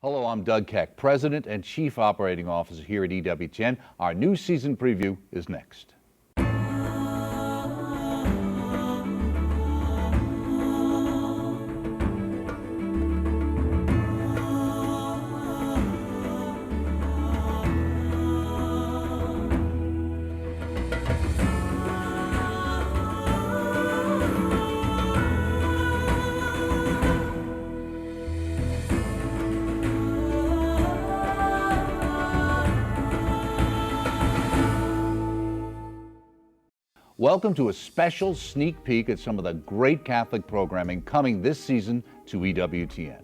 Hello, I'm Doug Keck, President and Chief Operating Officer here at EWTN. Our new season preview is next. Welcome to a special sneak peek at some of the great Catholic programming coming this season to EWTN.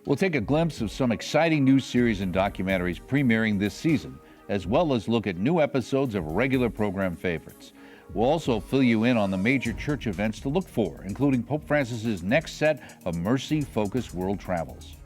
We'll take a glimpse of some exciting new series and documentaries premiering this season, as well as look at new episodes of regular program favorites. We'll also fill you in on the major church events to look for, including Pope Francis's next set of mercy-focused world travels.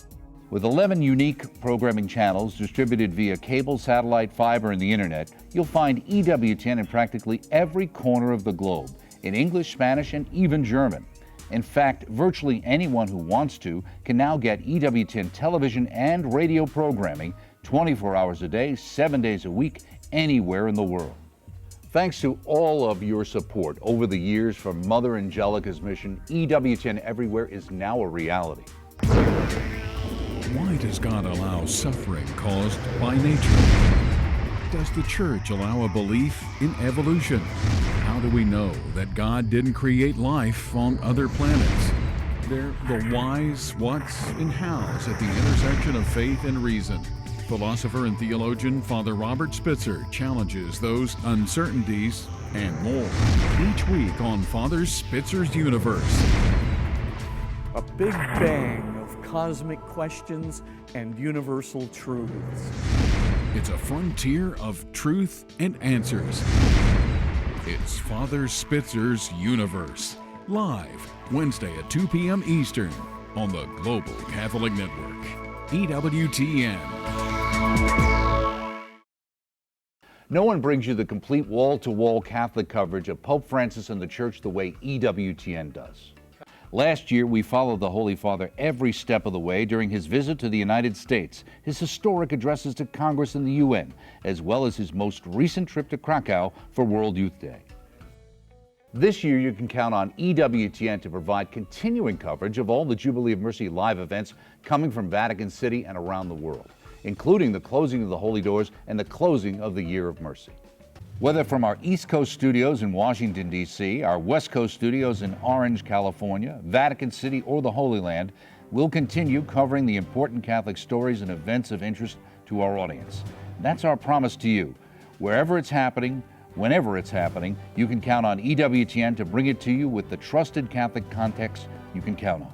With 11 unique programming channels distributed via cable, satellite, fiber, and the internet, you'll find EWTN in practically every corner of the globe, in English, Spanish, and even German. In fact, virtually anyone who wants to can now get EWTN television and radio programming 24 hours a day, 7 days a week, anywhere in the world. Thanks to all of your support over the years from Mother Angelica's mission, EWTN Everywhere is now a reality. Why does God allow suffering caused by nature? Does the church allow a belief in evolution? How do we know that God didn't create life on other planets? They're the whys, whats, and hows at the intersection of faith and reason. Philosopher and theologian Father Robert Spitzer challenges those uncertainties and more each week on Father Spitzer's Universe. A big bang of cosmic questions and universal truths. It's a frontier of truth and answers. It's Father Spitzer's Universe, live Wednesday at 2 p.m. Eastern on the Global Catholic Network, EWTN. No one brings you the complete wall-to-wall Catholic coverage of Pope Francis and the Church the way EWTN does. Last year, we followed the Holy Father every step of the way during his visit to the United States, his historic addresses to Congress and the UN, as well as his most recent trip to Krakow for World Youth Day. This year, you can count on EWTN to provide continuing coverage of all the Jubilee of Mercy live events coming from Vatican City and around the world, including the closing of the Holy Doors and the closing of the Year of Mercy. Whether from our East Coast studios in Washington, D.C., our West Coast studios in Orange, California, Vatican City, or the Holy Land, we'll continue covering the important Catholic stories and events of interest to our audience. That's our promise to you. Wherever it's happening, whenever it's happening, you can count on EWTN to bring it to you with the trusted Catholic context you can count on.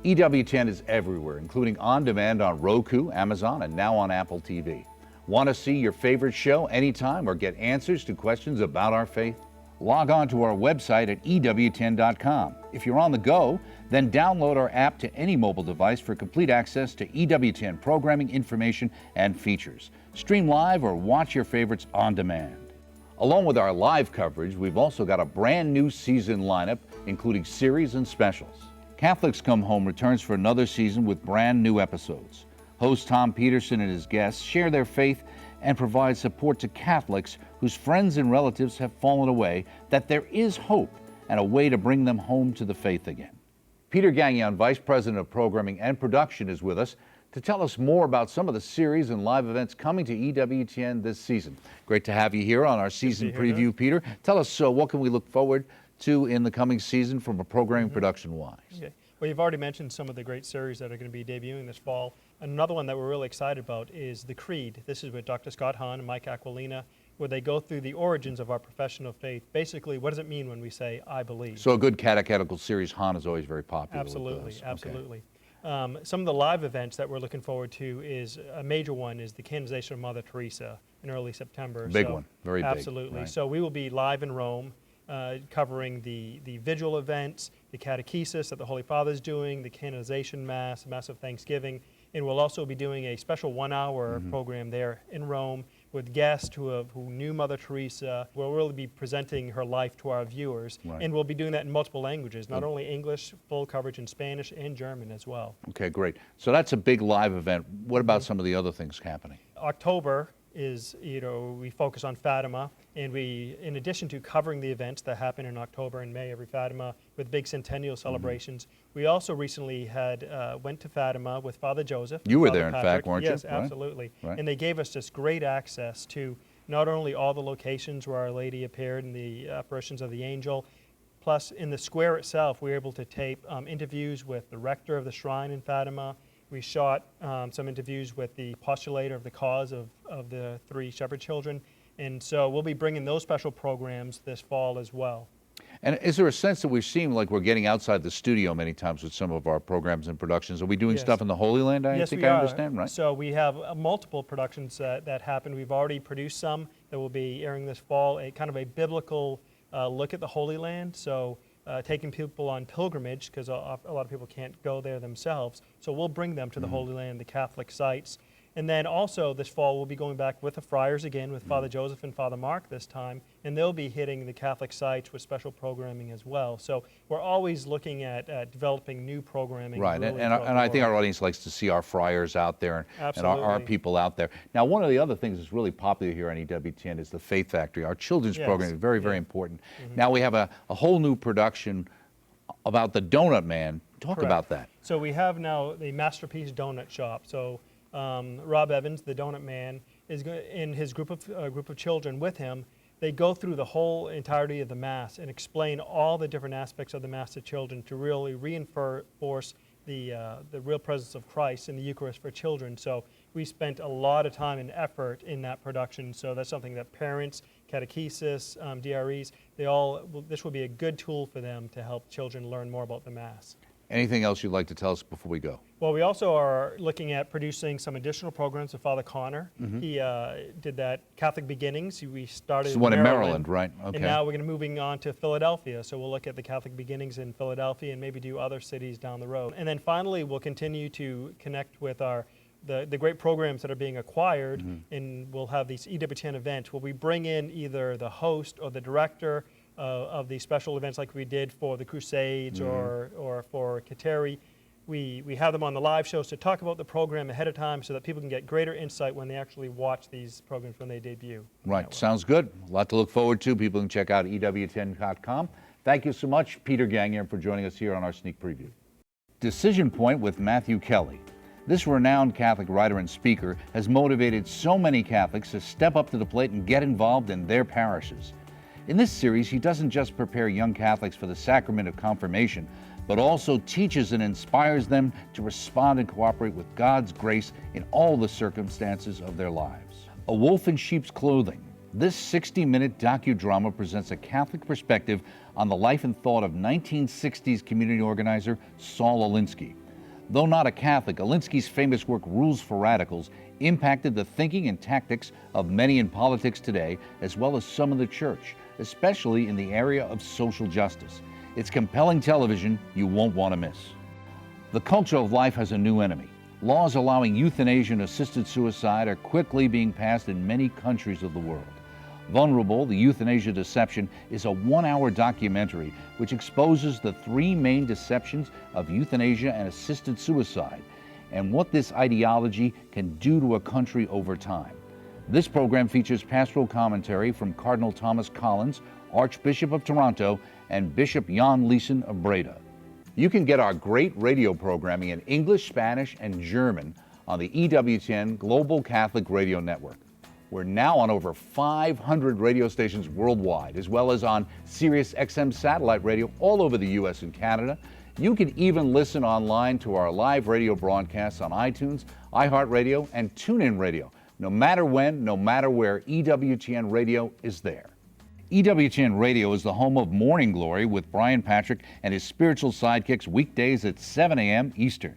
EWTN is everywhere, including on demand on Roku, Amazon, and now on Apple TV. Want to see your favorite show anytime or get answers to questions about our faith? Log on to our website at EWTN.com. If you're on the go, then download our app to any mobile device for complete access to EWTN programming, information, and features. Stream live or watch your favorites on demand. Along with our live coverage, we've also got a brand new season lineup, including series and specials. Catholics Come Home returns for another season with brand new episodes. Host Tom Peterson and his guests share their faith and provide support to Catholics whose friends and relatives have fallen away, that there is hope and a way to bring them home to the faith again. Peter Gagnon, Vice President of Programming and Production, is with us to tell us more about some of the series and live events coming to EWTN this season. Great to have you here on our season preview, Peter. Tell us, what can we look forward to in the coming season from a programming production-wise? Okay. Well, you've already mentioned some of the great series that are going to be debuting this fall. Another one that we're really excited about is The Creed. This is with Dr. Scott Hahn and Mike Aquilina, where they go through the origins of our profession of faith. Basically, what does it mean when we say, I believe? So a good catechetical series. Hahn is always very popular. Absolutely, absolutely. Okay. Some of the live events that we're looking forward to is, a major one is the canonization of Mother Teresa in early September. Big one, very big. Absolutely. Right. So we will be live in Rome, covering the vigil events, the catechesis that the Holy Father is doing, the canonization Mass, Mass of Thanksgiving, and we'll also be doing a special 1-hour program there in Rome, with guests who knew Mother Teresa. We'll really be presenting her life to our viewers, and we'll be doing that in multiple languages, not only English, full coverage in Spanish and German as well. Okay, great. So that's a big live event. What about some of the other things happening? October is, we focus on Fatima, and we, in addition to covering the events that happen in October and May every Fatima with big centennial celebrations, we also recently went to Fatima with Father Joseph. You were Father there, in Patrick. fact, weren't you? Yes, absolutely. Right. And they gave us just great access to not only all the locations where Our Lady appeared in the apparitions of the angel, plus in the square itself, we were able to tape interviews with the rector of the shrine in Fatima. We shot some interviews with the postulator of the cause of the 3 shepherd children. And so we'll be bringing those special programs this fall as well. And is there a sense that we seem like we're getting outside the studio many times with some of our programs and productions? Are we doing stuff in the Holy Land, I think I understand, right? So we have multiple productions that happen. We've already produced some that will be airing this fall, a kind of a biblical look at the Holy Land. So taking people on pilgrimage, because a lot of people can't go there themselves. So we'll bring them to the Holy Land, the Catholic sites. And then also this fall, we'll be going back with the friars again, with Father Joseph and Father Mark this time, and they'll be hitting the Catholic sites with special programming as well. So we're always looking at developing new programming. Right, really and I think our audience likes to see our friars out there and our people out there. Now, one of the other things that's really popular here on EWTN is the Faith Factory. Our children's program is very, very important. Now we have a whole new production about the Donut Man. Talk about that. So we have now the Masterpiece Donut Shop. So Rob Evans, the Donut Man, is in his group of children with him. They go through the whole entirety of the Mass and explain all the different aspects of the Mass to children to really reinforce the real presence of Christ in the Eucharist for children. So we spent a lot of time and effort in that production. So that's something that parents, catechesis, DREs, this will be a good tool for them to help children learn more about the Mass. Anything else you'd like to tell us before we go? Well, we also are looking at producing some additional programs with Father Connor. He did that Catholic Beginnings. We started in Maryland, right? Okay. And now we're going to be moving on to Philadelphia. So we'll look at the Catholic Beginnings in Philadelphia and maybe do other cities down the road. And then finally, we'll continue to connect with the great programs that are being acquired, and we'll have these EWTN events where we bring in either the host or the director of these special events like we did for the Crusades or for Kateri. We have them on the live shows to talk about the program ahead of time so that people can get greater insight when they actually watch these programs when they debut. Right, sounds good. A lot to look forward to. People can check out EWTN.com. Thank you so much, Peter Gagnon, for joining us here on our sneak preview. Decision Point with Matthew Kelly. This renowned Catholic writer and speaker has motivated so many Catholics to step up to the plate and get involved in their parishes. In this series, he doesn't just prepare young Catholics for the sacrament of confirmation, but also teaches and inspires them to respond and cooperate with God's grace in all the circumstances of their lives. A Wolf in Sheep's Clothing. This 60-minute docudrama presents a Catholic perspective on the life and thought of 1960s community organizer Saul Alinsky. Though not a Catholic, Alinsky's famous work, Rules for Radicals, impacted the thinking and tactics of many in politics today, as well as some in the church, especially in the area of social justice. It's compelling television you won't want to miss. The culture of life has a new enemy. Laws allowing euthanasia and assisted suicide are quickly being passed in many countries of the world. Vulnerable, the Euthanasia Deception is a 1-hour documentary which exposes the 3 main deceptions of euthanasia and assisted suicide and what this ideology can do to a country over time. This program features pastoral commentary from Cardinal Thomas Collins, Archbishop of Toronto, and Bishop Jan Leeson of Breda. You can get our great radio programming in English, Spanish, and German on the EWTN Global Catholic Radio Network. We're now on over 500 radio stations worldwide, as well as on Sirius XM satellite radio all over the U.S. and Canada. You can even listen online to our live radio broadcasts on iTunes, iHeartRadio, and TuneIn Radio. No matter when, no matter where, EWTN Radio is there. EWTN Radio is the home of Morning Glory with Brian Patrick and his spiritual sidekicks weekdays at 7 a.m. Eastern.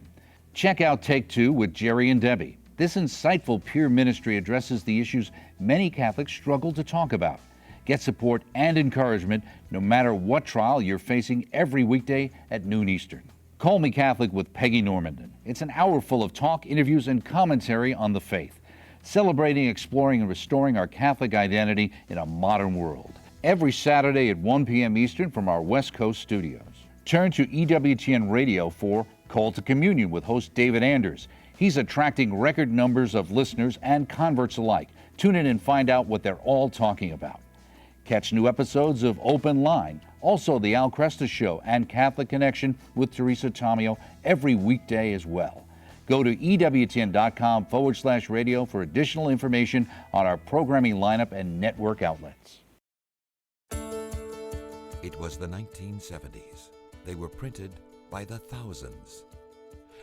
Check out Take Two with Jerry and Debbie. This insightful peer ministry addresses the issues many Catholics struggle to talk about. Get support and encouragement no matter what trial you're facing every weekday at noon Eastern. Call Me Catholic with Peggy Normandin. It's an hour full of talk, interviews, and commentary on the faith. celebrating, exploring, and restoring our Catholic identity in a modern world. Every Saturday at 1 p.m. Eastern from our West Coast studios. Turn to EWTN Radio for Call to Communion with host David Anders. He's attracting record numbers of listeners and converts alike. Tune in and find out what they're all talking about. Catch new episodes of Open Line, also The Al Cresta Show and Catholic Connection with Teresa Tomeo every weekday as well. Go to EWTN.com/radio for additional information on our programming lineup and network outlets. It was the 1970s. They were printed by the thousands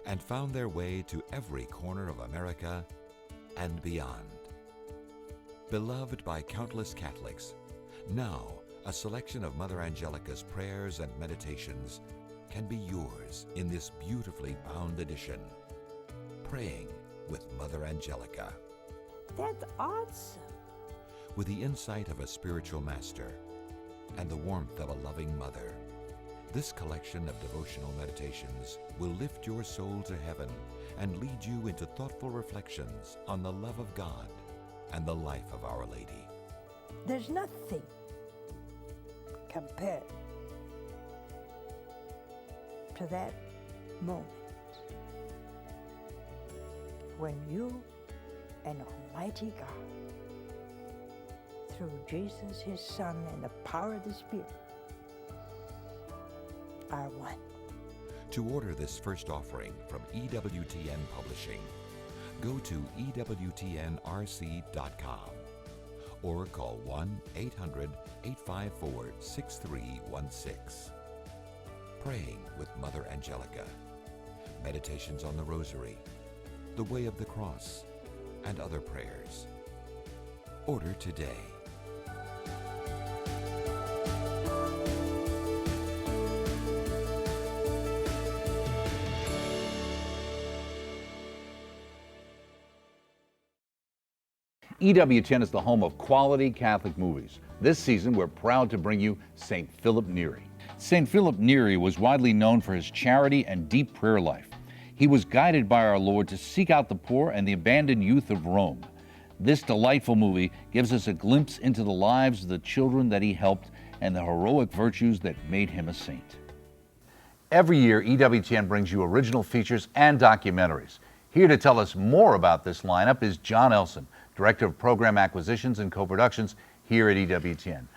and found their way to every corner of America and beyond. Beloved by countless Catholics, now a selection of Mother Angelica's prayers and meditations can be yours in this beautifully bound edition. Praying with Mother Angelica. That's awesome. With the insight of a spiritual master and the warmth of a loving mother, this collection of devotional meditations will lift your soul to heaven and lead you into thoughtful reflections on the love of God and the life of Our Lady. There's nothing compared to that moment when you and Almighty God, through Jesus, His Son, and the power of the Spirit, are one. To order this first offering from EWTN Publishing, go to EWTNRC.com or call 1-800-854-6316. Praying with Mother Angelica. Meditations on the Rosary, the Way of the Cross, and other prayers. Order today. EWTN is the home of quality Catholic movies. This season, we're proud to bring you St. Philip Neri. St. Philip Neri was widely known for his charity and deep prayer life. He was guided by our Lord to seek out the poor and the abandoned youth of Rome. This delightful movie gives us a glimpse into the lives of the children that he helped and the heroic virtues that made him a saint. Every year, EWTN brings you original features and documentaries. Here to tell us more about this lineup is John Elson, Director of Program Acquisitions and Co-Productions here at EWTN.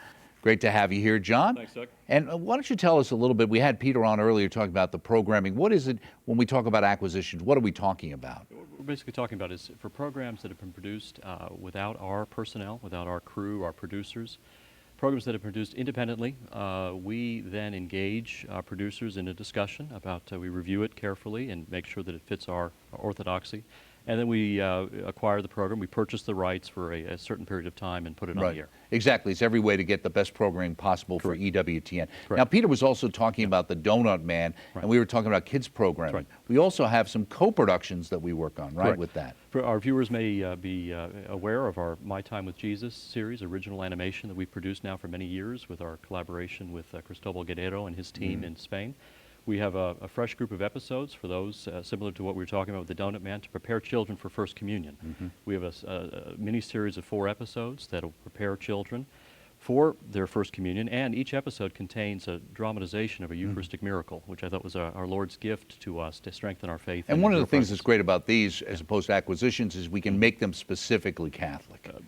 Great to have you here, John. Thanks, Doug. And why don't you tell us a little bit, we had Peter on earlier talking about the programming. What is it when we talk about acquisitions? What are we talking about? What we're basically talking about is for programs that have been produced without our personnel, without our crew, our producers, programs that are produced independently, we then engage producers in a discussion about, we review it carefully and make sure that it fits our orthodoxy. And then we acquire the program, we purchase the rights for a certain period of time and put it on the air. Exactly. It's every way to get the best programming possible for EWTN. Now, Peter was also talking about the Donut Man, and we were talking about kids programming. We also have some co-productions that we work on, with that. For our viewers may be aware of our My Time with Jesus series, original animation that we've produced now for many years with our collaboration with Cristobal Guerrero and his team in Spain. We have a fresh group of episodes for those, similar to what we were talking about with the Donut Man, to prepare children for First Communion. We have a mini-series of 4 episodes that will prepare children for their First Communion, and each episode contains a dramatization of a Eucharistic miracle, which I thought was our Lord's gift to us to strengthen our faith. And one of the things that's great about these, as opposed to acquisitions, is we can make them specifically Catholic. And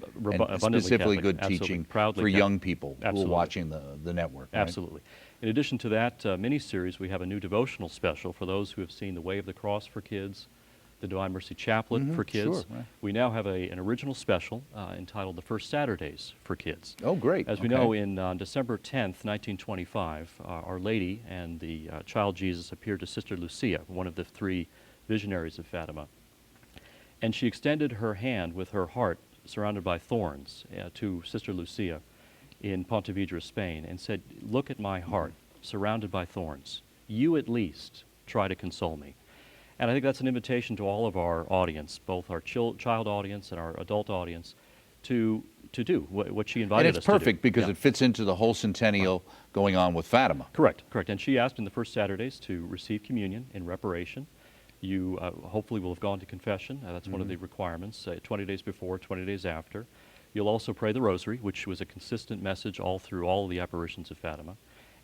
specifically Catholic. good teaching Proudly for Catholic. young people who are watching the network. Absolutely. In addition to that mini-series, we have a new devotional special for those who have seen The Way of the Cross for kids, the Divine Mercy Chaplet for kids. We now have an original special entitled The First Saturdays for kids. Oh, great. As we know, on December 10th, 1925, Our Lady and the child Jesus appeared to Sister Lucia, one of the 3 visionaries of Fatima. And she extended her hand with her heart surrounded by thorns to Sister Lucia in Pontevedra, Spain, and said, "Look at my heart, surrounded by thorns. You at least try to console me." And I think that's an invitation to all of our audience, both our child audience and our adult audience, to do what she invited us to do. And it's perfect because it fits into the whole centennial going on with Fatima. Correct. And she asked in the first Saturdays to receive communion in reparation. you hopefully will have gone to confession. That's one of the requirements, 20 days before, 20 days after. You'll also pray the rosary, which was a consistent message all through all of the apparitions of Fatima.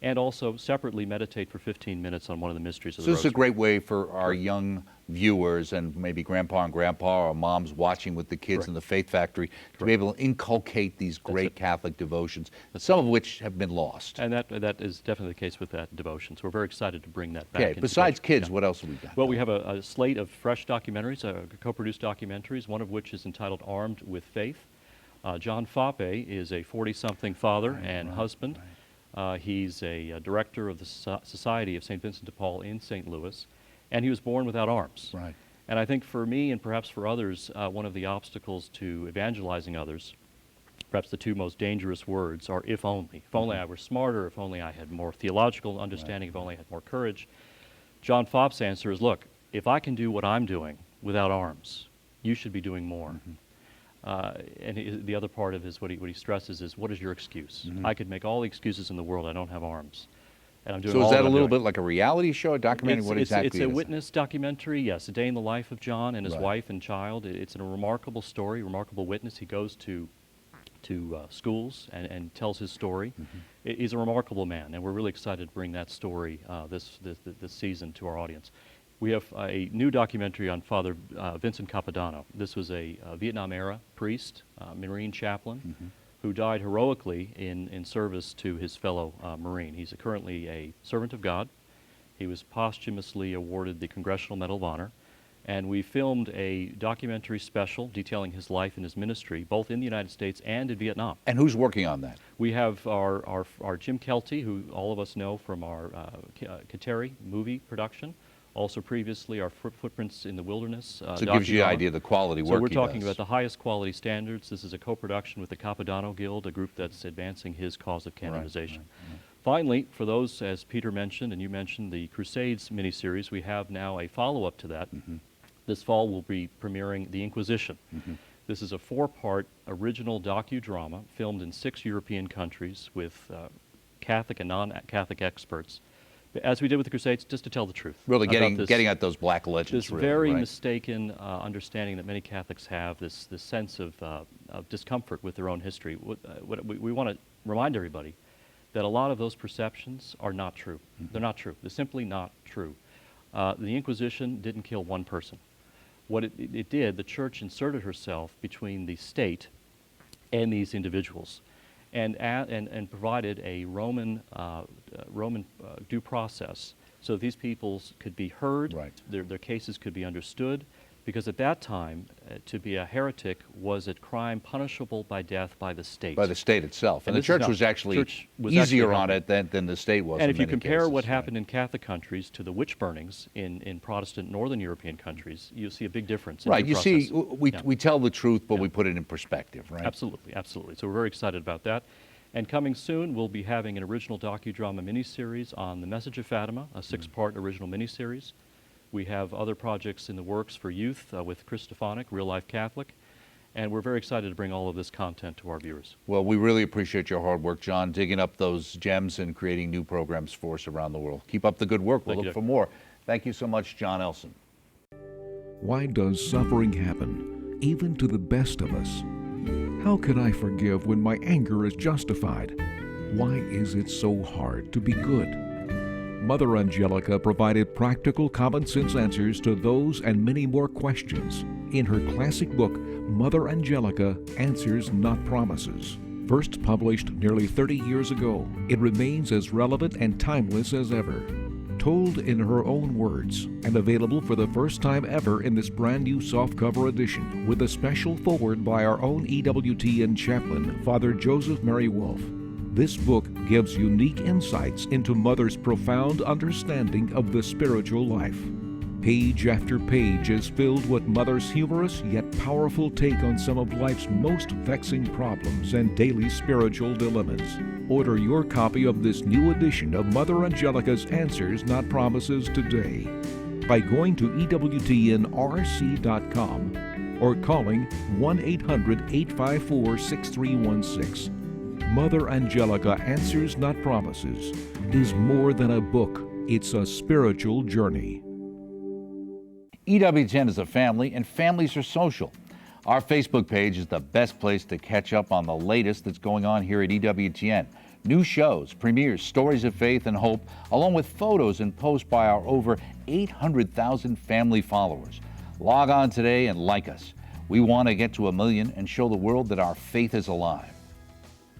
And also separately meditate for 15 minutes on one of the mysteries of the So this is a rosary. great way for our young viewers and maybe grandpa and grandpa or moms watching with the kids Correct. in the Faith Factory to be able to inculcate these great Catholic devotions, some of which have been lost. And that is definitely the case with that devotion. So we're very excited to bring that back. Okay, into besides devotion. kids, what else have we got? Well, we have a slate of fresh documentaries, co-produced documentaries, one of which is entitled Armed with Faith. John Fape is a 40-something father and husband. He's a director of the Society of St. Vincent de Paul in St. Louis, and he was born without arms. Right. And I think for me and perhaps for others, one of the obstacles to evangelizing others, perhaps the two most dangerous words, are if only. If only I were smarter, if only I had more theological understanding, if only I had more courage. John Fape's answer is, look, if I can do what I'm doing without arms, you should be doing more. And the other part of his, what he stresses is, what is your excuse? I could make all the excuses in the world. I don't have arms. And I'm doing So all is that I'm a little doing. bit like a reality show, a documentary? What exactly It's is a it? witness documentary, yes, a day in the life of John and his Right. wife and child. It's a remarkable story, remarkable witness. He goes to schools and tells his story. He's a remarkable man, and we're really excited to bring that story this season to our audience. We have a new documentary on Father Vincent Capodanno. This was a Vietnam-era priest, Marine chaplain, who died heroically in service to his fellow Marine. He's currently a servant of God. He was posthumously awarded the Congressional Medal of Honor. And we filmed a documentary special detailing his life and his ministry, both in the United States and in Vietnam. And who's working on that? We have our Jim Kelty, who all of us know from our Kateri movie production. Also previously our Footprints in the Wilderness So it gives you an docudrama. idea of the quality work So we're he talking does. about the highest quality standards. This is a co-production with the Capodanno Guild, a group that's advancing his cause of canonization. Finally, for those, as Peter mentioned and you mentioned, the Crusades miniseries, we have now a follow-up to that. This fall we'll be premiering The Inquisition. This is a 4-part original docudrama filmed in 6 European countries with Catholic and non-Catholic experts, as we did with the Crusades, just to tell the truth. Really about getting at those black legends. This really, very right? mistaken understanding that many Catholics have, this sense of discomfort with their own history. We want to remind everybody that a lot of those perceptions are not true. They're not true. They're simply not true. The Inquisition didn't kill one person. What it did, the Church inserted herself between the state and these individuals, and provided a Roman due process, so these people could be heard, Right. their cases could be understood, because at that time, to be a heretic was a crime punishable by death by the state. By the state itself. And the this is church how- was actually church was easier actually on it than the state was. And in if you many compare cases, what right. happened in Catholic countries to the witch burnings in Protestant Northern European countries, you'll see a big difference in Right, due you see, process. we tell the truth, but we put it in perspective, right? Absolutely, absolutely. So we're very excited about that. And coming soon, we'll be having an original docudrama miniseries on the Message of Fatima, a 6-part original miniseries. We have other projects in the works for youth with Christophonic, Real Life Catholic, and we're very excited to bring all of this content to our viewers. Well, we really appreciate your hard work, John, digging up those gems and creating new programs for us around the world. Keep up the good work. We'll Thank you, look for Doc. more. Thank you so much, John Elson. Why does suffering happen, even to the best of us? How can I forgive when my anger is justified? Why is it so hard to be good? Mother Angelica provided practical, common-sense answers to those and many more questions in her classic book, Mother Angelica, Answers Not Promises. First published nearly 30 years ago, it remains as relevant and timeless as ever. Told in her own words, and available for the first time ever in this brand new softcover edition, with a special foreword by our own EWTN chaplain, Father Joseph Mary Wolfe. This book gives unique insights into Mother's profound understanding of the spiritual life. Page after page is filled with Mother's humorous yet powerful take on some of life's most vexing problems and daily spiritual dilemmas. Order your copy of this new edition of Mother Angelica's Answers Not Promises today by going to EWTNRC.com or calling 1-800-854-6316. Mother Angelica Answers Not Promises is more than a book, it's a spiritual journey. EWTN is a family, and families are social. Our Facebook page is the best place to catch up on the latest that's going on here at EWTN. New shows, premieres, stories of faith and hope, along with photos and posts by our over 800,000 family followers. Log on today and like us. We want to get to 1 million and show the world that our faith is alive.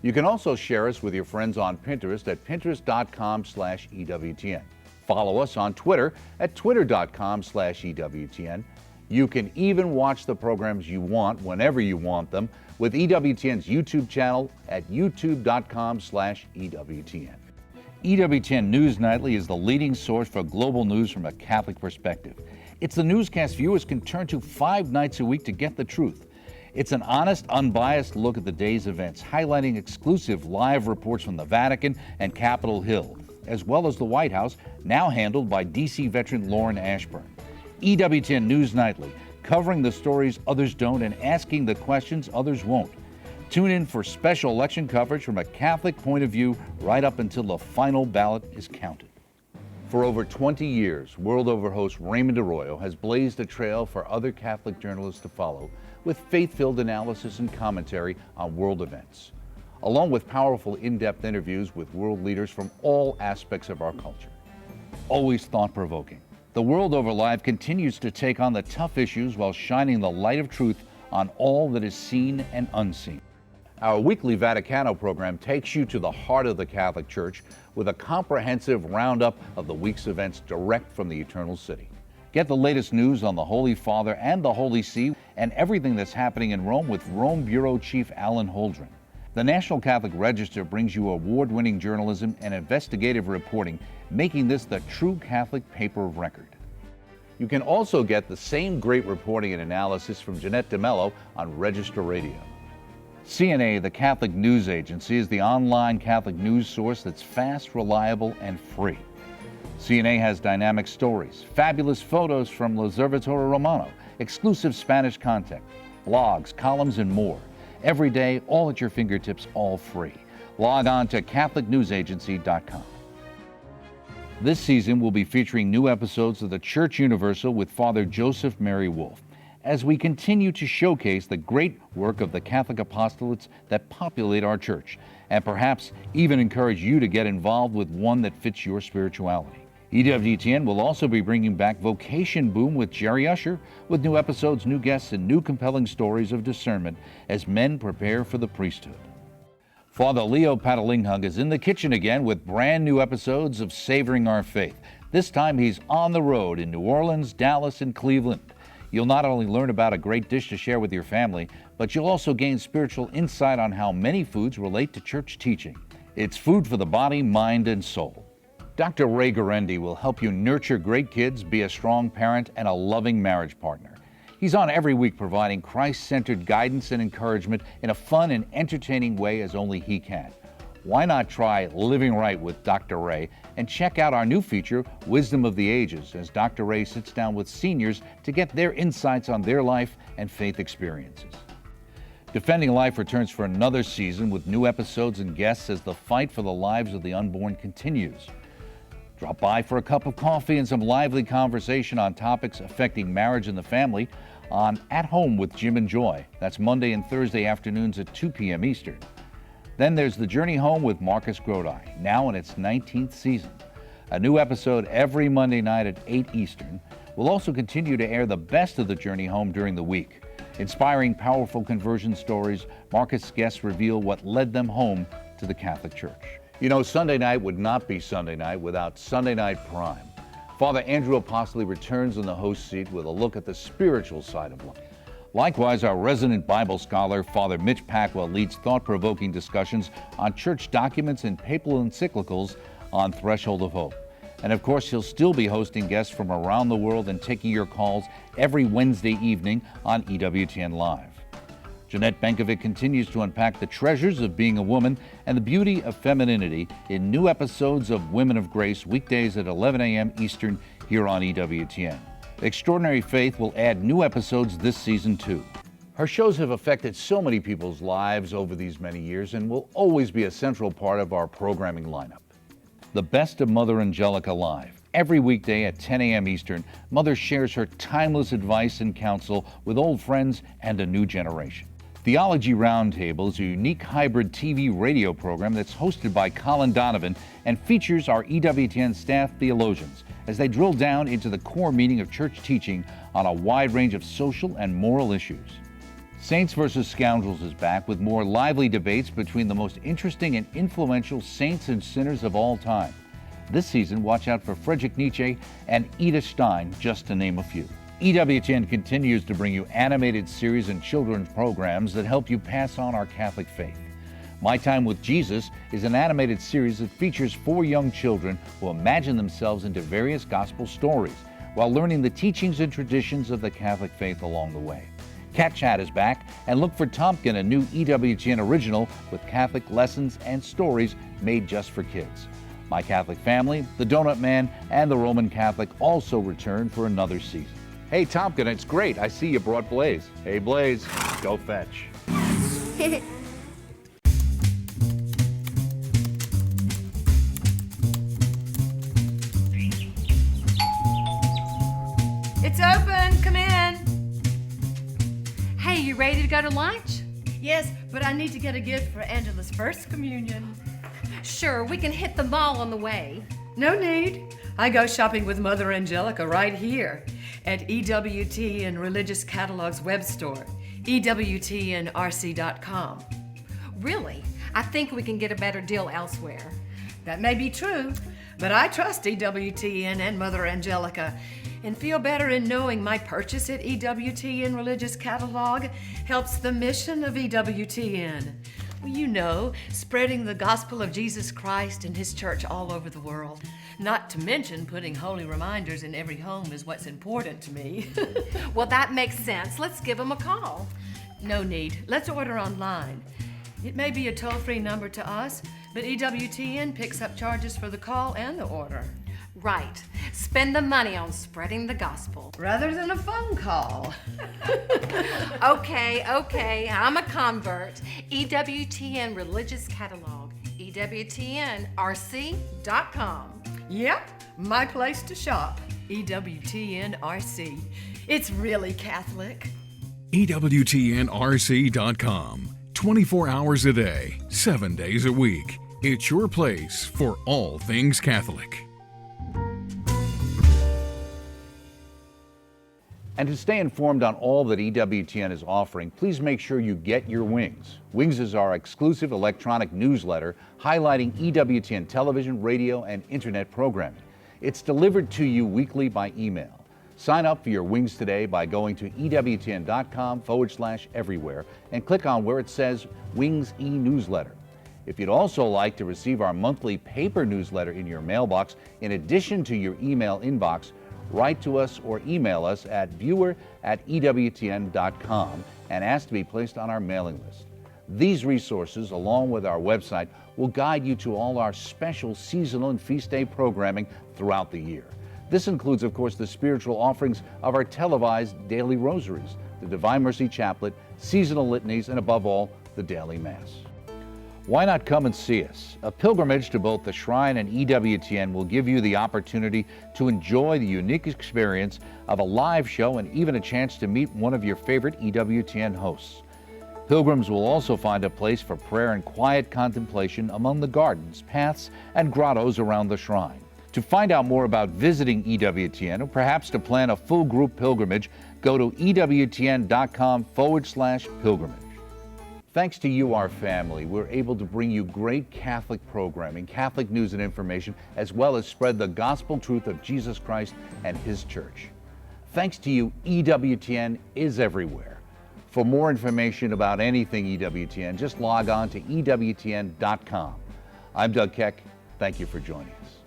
You can also share us with your friends on Pinterest at pinterest.com/EWTN. Follow us on Twitter at twitter.com/EWTN. You can even watch the programs you want whenever you want them with EWTN's YouTube channel at youtube.com/EWTN. EWTN News Nightly is the leading source for global news from a Catholic perspective. It's the newscast viewers can turn to 5 nights a week to get the truth. It's an honest, unbiased look at the day's events, highlighting exclusive live reports from the Vatican and Capitol Hill, as well as the White House, now handled by D.C. veteran Lauren Ashburn. EWTN News Nightly, covering the stories others don't and asking the questions others won't. Tune in for special election coverage from a Catholic point of view right up until the final ballot is counted. For over 20 years, World Over host Raymond Arroyo has blazed a trail for other Catholic journalists to follow with faith-filled analysis and commentary on world events, along with powerful in-depth interviews with world leaders from all aspects of our culture. Always thought-provoking, the World Over Live continues to take on the tough issues while shining the light of truth on all that is seen and unseen. Our weekly Vaticano program takes you to the heart of the Catholic Church with a comprehensive roundup of the week's events direct from the Eternal City. Get the latest news on the Holy Father and the Holy See and everything that's happening in Rome with Rome Bureau Chief Alan Holdren. The National Catholic Register brings you award-winning journalism and investigative reporting, making this the true Catholic paper of record. You can also get the same great reporting and analysis from Jeanette DeMello on Register Radio. CNA, the Catholic News Agency, is the online Catholic news source that's fast, reliable, and free. CNA has dynamic stories, fabulous photos from L'Osservatore Romano, exclusive Spanish content, blogs, columns, and more. Every day, all at your fingertips, all free. Log on to CatholicNewsAgency.com. This season, we'll be featuring new episodes of the Church Universal with Father Joseph Mary Wolfe, as we continue to showcase the great work of the Catholic apostolates that populate our church, and perhaps even encourage you to get involved with one that fits your spirituality. EWTN will also be bringing back Vocation Boom with Jerry Usher, with new episodes, new guests, and new compelling stories of discernment as men prepare for the priesthood. Father Leo Patalinghug is in the kitchen again with brand new episodes of Savoring Our Faith. This time he's on the road in New Orleans, Dallas, and Cleveland. You'll not only learn about a great dish to share with your family, but you'll also gain spiritual insight on how many foods relate to church teaching. It's food for the body, mind, and soul. Dr. Ray Guarendi will help you nurture great kids, be a strong parent, and a loving marriage partner. He's on every week providing Christ-centered guidance and encouragement in a fun and entertaining way as only he can. Why not try Living Right with Dr. Ray and check out our new feature, Wisdom of the Ages, as Dr. Ray sits down with seniors to get their insights on their life and faith experiences. Defending Life returns for another season with new episodes and guests as the fight for the lives of the unborn continues. Drop by for a cup of coffee and some lively conversation on topics affecting marriage and the family on At Home with Jim and Joy. That's Monday and Thursday afternoons at 2 p.m. Eastern. Then there's The Journey Home with Marcus Grodi, now in its 19th season. A new episode every Monday night at 8 Eastern. We'll also continue to air the best of The Journey Home during the week. Inspiring powerful conversion stories, Marcus guests reveal what led them home to the Catholic Church. You know, Sunday night would not be Sunday night without Sunday Night Prime. Father Andrew Apostoli returns in the host seat with a look at the spiritual side of life. Likewise, our resident Bible scholar, Father Mitch Packwell, leads thought-provoking discussions on church documents and papal encyclicals on Threshold of Hope. And of course, he'll still be hosting guests from around the world and taking your calls every Wednesday evening on EWTN Live. Jeanette Benkovic continues to unpack the treasures of being a woman and the beauty of femininity in new episodes of Women of Grace, weekdays at 11 a.m. Eastern here on EWTN. Extraordinary Faith will add new episodes this season too. Her shows have affected so many people's lives over these many years and will always be a central part of our programming lineup. The Best of Mother Angelica Live, Every weekday at 10 a.m. Eastern, Mother shares her timeless advice and counsel with old friends and a new generation. Theology Roundtable is a unique hybrid TV radio program that's hosted by Colin Donovan and features our EWTN staff theologians as they drill down into the core meaning of church teaching on a wide range of social and moral issues. Saints vs. Scoundrels is back with more lively debates between the most interesting and influential saints and sinners of all time. This season, watch out for Friedrich Nietzsche and Edith Stein, just to name a few. EWTN continues to bring you animated series and children's programs that help you pass on our Catholic faith. My Time with Jesus is an animated series that features 4 young children who imagine themselves into various gospel stories while learning the teachings and traditions of the Catholic faith along the way. Cat Chat is back, and look for Tompkin, a new EWTN original with Catholic lessons and stories made just for kids. My Catholic Family, The Donut Man, and The Roman Catholic also return for another season. Hey, Tompkin, it's great. I see you brought Blaze. Hey, Blaze, go fetch. It's open. Come in. Hey, you ready to go to lunch? Yes, but I need to get a gift for Angela's first communion. Sure, we can hit the mall on the way. No need. I go shopping with Mother Angelica right here at EWTN Religious Catalog's web store, EWTNRC.com. Really? I think we can get a better deal elsewhere. That may be true, but I trust EWTN and Mother Angelica and feel better in knowing my purchase at EWTN Religious Catalog helps the mission of EWTN. Well, you know, spreading the gospel of Jesus Christ and His church all over the world. Not to mention putting holy reminders in every home is what's important to me. Well, that makes sense. Let's give them a call. No need. Let's order online. It may be a toll-free number to us, but EWTN picks up charges for the call and the order. Right. Spend the money on spreading the gospel. Rather than a phone call. Okay, I'm a convert. EWTN Religious Catalog, EWTNRC.com. Yep, my place to shop, EWTNRC. It's really Catholic. EWTNRC.com. 24 hours a day, 7 days a week. It's your place for all things Catholic. And to stay informed on all that EWTN is offering, please make sure you get your Wings. Wings is our exclusive electronic newsletter highlighting EWTN television, radio, and internet programming. It's delivered to you weekly by email. Sign up for your Wings today by going to EWTN.com/everywhere and click on where it says Wings e-newsletter. If you'd also like to receive our monthly paper newsletter in your mailbox, in addition to your email inbox, write to us or email us at viewer@EWTN.com and ask to be placed on our mailing list. These resources, along with our website, will guide you to all our special seasonal and feast day programming throughout the year. This includes, of course, the spiritual offerings of our televised daily rosaries, the Divine Mercy Chaplet, seasonal litanies, and above all, the daily Mass. Why not come and see us? A pilgrimage to both the Shrine and EWTN will give you the opportunity to enjoy the unique experience of a live show and even a chance to meet one of your favorite EWTN hosts. Pilgrims will also find a place for prayer and quiet contemplation among the gardens, paths, and grottos around the shrine. To find out more about visiting EWTN or perhaps to plan a full group pilgrimage, go to EWTN.com/pilgrimage. Thanks to you, our family, we're able to bring you great Catholic programming, Catholic news and information, as well as spread the gospel truth of Jesus Christ and His church. Thanks to you, EWTN is everywhere. For more information about anything EWTN, just log on to EWTN.com. I'm Doug Keck. Thank you for joining us.